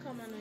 kama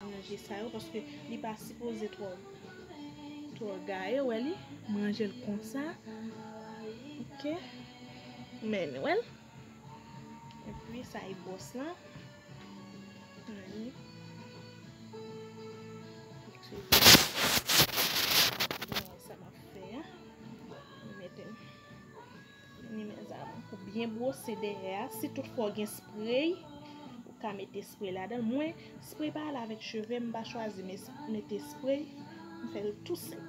manger ça parce que il pas supposé trop gaillé ouais manger comme ça. OK, mais well et puis ça est bosse là. Ça m'a fait pour bien brosser derrière. Si toutefois il y a un spray, vous pouvez mettre spray là-dedans. Moi, spray pas avec cheveux, je ne vais pas choisir mettre spray. Je fais tout simple.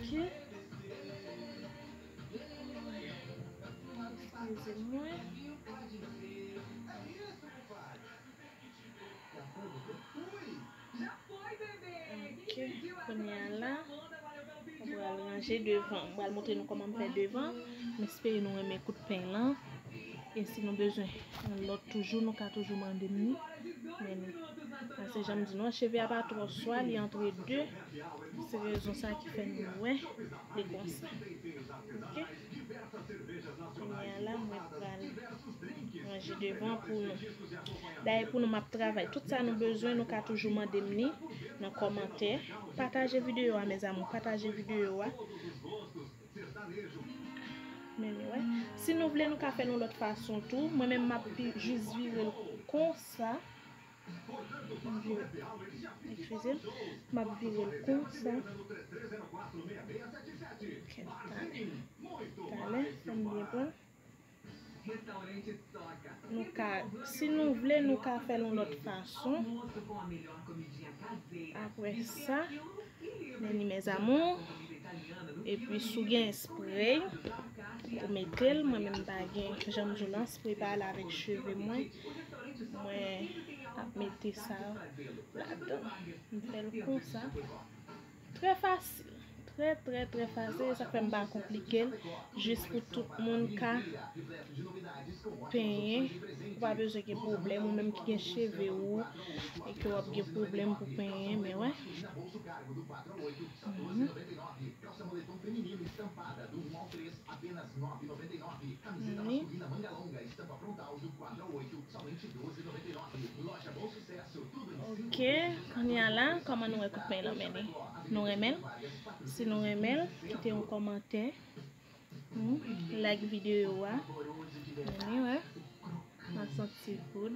Excusez-moi. Ok, on est là. On va ranger devant. On va montrer nous comment faire devant. J'espère nous remettre coup de pain là. Et si nous besoin, l'autre toujours, nous avons toujours demandé. Mais parce que j'aime dire, non, cheveux à pas trop soir, il y a entre deux. C'est raison ça qui fait nous, ouais, les comme ça. Ok? On est là, moi, pour aller manger devant pour nous. D'ailleurs, pour nous, ma travail, tout ça, nous besoin, nous avons toujours demandé dans les commentaires. Partagez vidéo, mes amis, partagez vidéo. Mais ouais, si nous voulons nous faire de l'autre façon tout, moi-même je juste virer comme ça. Excusez, ma virer comme ça. Ok, allez, c'est bien bon. Si nous voulons nous faire de l'autre façon, après ça, mes amours, et puis sous un spray pour mettre le moi-même baguette j'aime jouer spray pas avec cheveux moi mettre ça là-dedans on fait comme ça très facile très facile ça fait pas compliqué juste pour tout le monde qui peint pas besoin de problème ou même qui a cheveux ou et que a des problème pour peindre mais ouais ok, on y a là, comment nous écoutons là maintenant? Nous remettons, si nous remettons, quittez un commentaire, like vidéo, ouais, on senti food,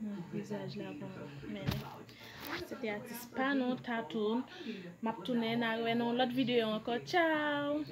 mon visage là bon, c'était artiste pas non tatou, m'a tourné dans l'autre vidéo encore, ciao.